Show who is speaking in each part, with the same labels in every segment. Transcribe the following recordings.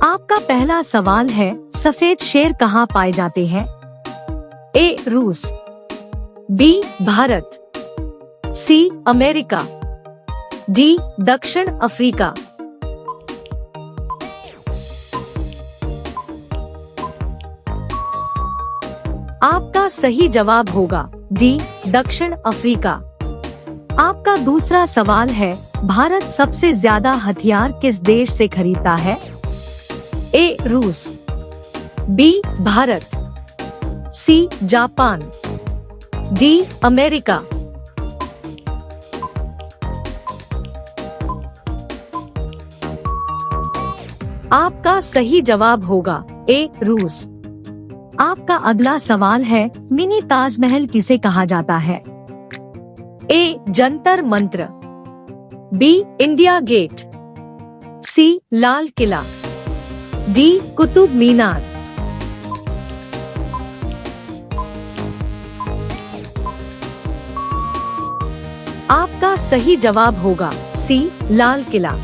Speaker 1: आपका पहला सवाल है, सफेद शेर कहाँ पाए जाते हैं? ए. रूस, B. Bharat, C. America, D. दक्षिण अफ्रीका। आपका सही जवाब होगा डी. दक्षिण अफ्रीका। आपका दूसरा सवाल है, भारत सबसे ज्यादा हथियार किस देश से खरीदता है? ए. रूस, B. Bharat, C. Japan, D. America. आपका सही जवाब होगा ए. रूस। आपका अगला सवाल है, मिनी ताजमहल किसे कहा जाता है? ए. जंतर मंत्र, बी. इंडिया गेट, सी. लाल किला, डी. कुतुब मीनार। आपका सही जवाब होगा सी. लाल किला।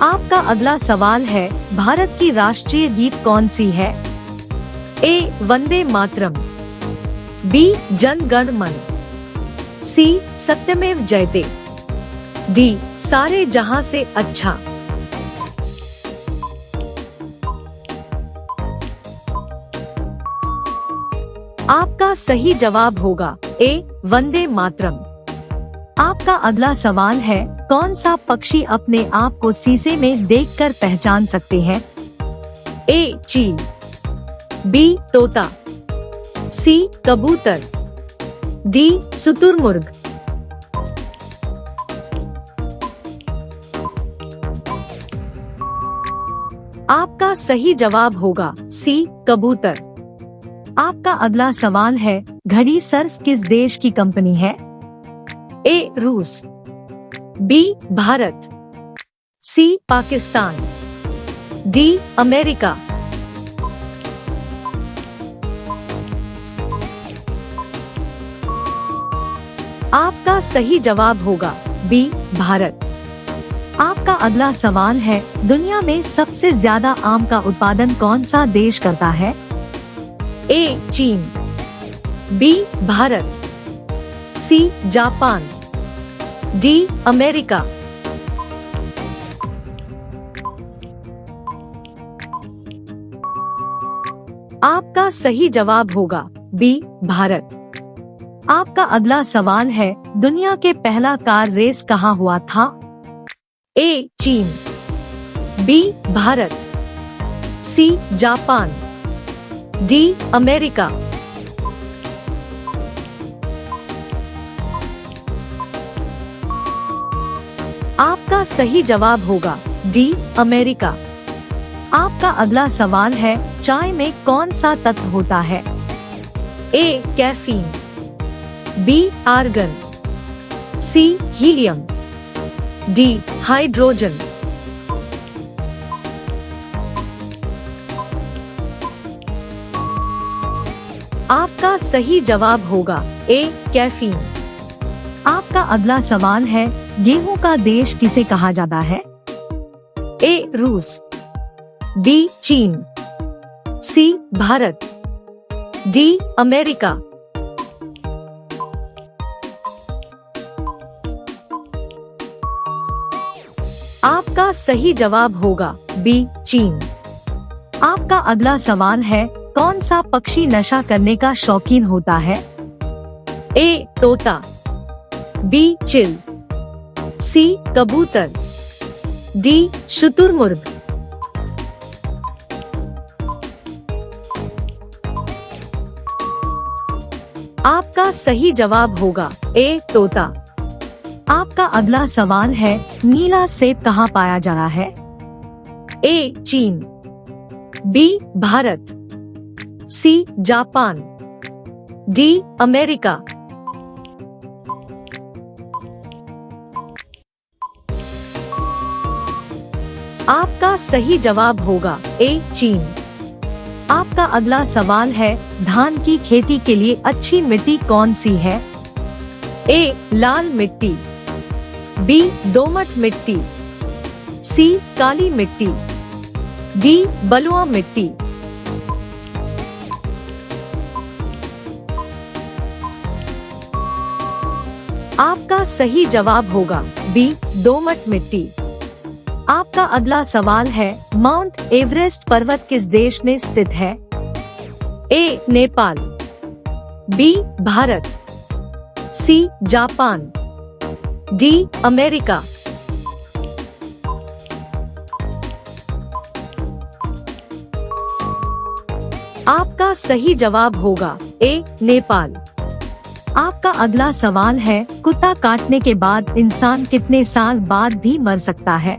Speaker 1: आपका अगला सवाल है, भारत की राष्ट्रीय गीत कौन सी है? ए. वंदे मातरम, बी. जन गण मन, सी. सत्यमेव जयते, डी. सारे जहां से अच्छा। आपका सही जवाब होगा ए. वंदे मातरम। आपका अगला सवाल है, कौन सा पक्षी अपने आप को शीशे में देखकर पहचान सकते हैं? ए. चील, बी. तोता, सी. कबूतर, डी. शुतुरमुर्ग। आपका सही जवाब होगा सी. कबूतर। आपका अगला सवाल है, घड़ी सर्फ किस देश की कंपनी है? ए. रूस, बी. भारत, सी. पाकिस्तान, डी. अमेरिका। आपका सही जवाब होगा बी. भारत। आपका अगला सवाल है, दुनिया में सबसे ज्यादा आम का उत्पादन कौन सा देश करता है? ए. चीन, B. Bharat, C. Japan, D. America. आपका सही जवाब होगा बी. भारत। आपका अगला सवाल है, दुनिया के पहला कार रेस कहाँ हुआ था? ए. चीन, B. Bharat, C. Japan, D. America. आपका सही जवाब होगा डी. अमेरिका। आपका अगला सवाल है, चाय में कौन सा तत्व होता है? A. Caffeine, B. Argon, C. Helium, D. Hydrogen. आपका सही जवाब होगा ए. कैफीन। आपका अगला सवाल है, गेहूं का देश किसे कहा जाता है? ए. रूस, बी. चीन, सी. भारत, डी. अमेरिका। आपका सही जवाब होगा बी. चीन। आपका अगला सवाल है, कौन सा पक्षी नशा करने का शौकीन होता है? ए. तोता, बी. चिल, सी. कबूतर, डी. शुतुरमुर्ग। आपका सही जवाब होगा ए. तोता। आपका अगला सवाल है, नीला सेब कहाँ पाया जाता है? ए. चीन, B. Bharat, C. Japan, D. America. आपका सही जवाब होगा ए. चीन। आपका अगला सवाल है, धान की खेती के लिए अच्छी मिट्टी कौन सी है? ए. लाल मिट्टी, बी. दोमट मिट्टी, सी. काली मिट्टी, डी बलुआ मिट्टी। आपका सही जवाब होगा बी दोमट मिट्टी। आपका अगला सवाल है, माउंट एवरेस्ट पर्वत किस देश में स्थित है? A Nepal, B Bharat, C Japan, D America. आपका सही जवाब होगा ए नेपाल। आपका अगला सवाल है, कुत्ता काटने के बाद इंसान कितने साल बाद भी मर सकता है?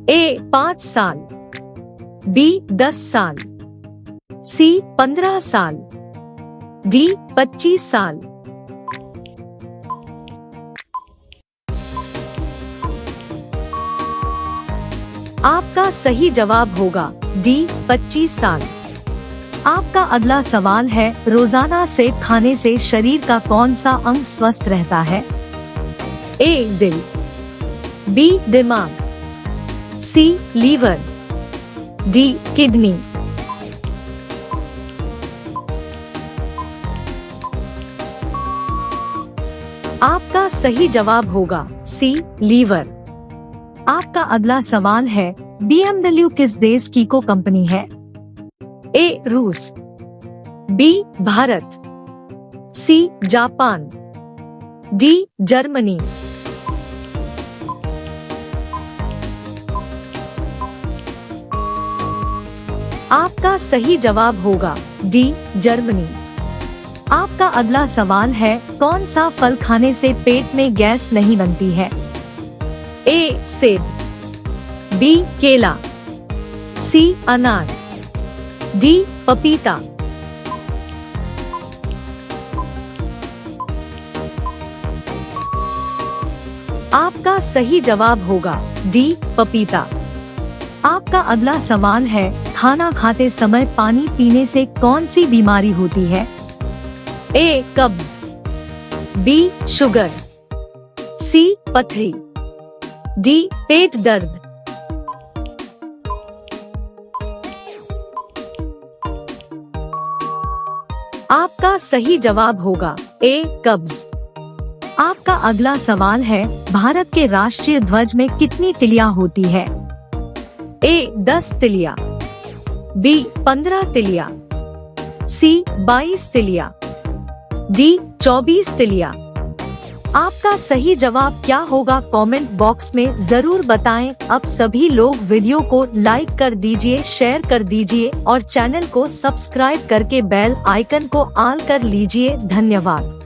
Speaker 1: ए 5 साल, बी 10 साल, सी 15 साल, डी 25 साल। आपका सही जवाब होगा डी 25 साल। आपका अगला सवाल है, रोजाना सेब खाने से शरीर का कौन सा अंग स्वस्थ रहता है? ए दिल, बी दिमाग, सी लीवर, डी किडनी। आपका सही जवाब होगा सी लीवर। आपका अगला सवाल है, BMW किस देश की को कंपनी है? ए रूस, B Bharat, C Japan, D Germany. आपका सही जवाब होगा डी जर्मनी। आपका अगला सवाल है, कौन सा फल खाने से पेट में गैस नहीं बनती है? ए सेब, बी केला, सी अनार, डी पपीता। आपका सही जवाब होगा डी पपीता। आपका अगला सवाल है, खाना खाते समय पानी पीने से कौन सी बीमारी होती है? ए कब्ज, बी शुगर, सी पथरी, डी पेट दर्द। आपका सही जवाब होगा ए कब्ज। आपका अगला सवाल है, भारत के राष्ट्रीय ध्वज में कितनी तिलियां होती है? ए 10 तिलियां, बी 15 तिलियां, सी 22 तिलियां, डी 24 तिलियां। आपका सही जवाब क्या होगा? कमेंट बॉक्स में जरूर बताएं। अब सभी लोग वीडियो को लाइक कर दीजिए, शेयर कर दीजिए और चैनल को सब्सक्राइब करके बेल आइकन को ऑल कर लीजिए। धन्यवाद।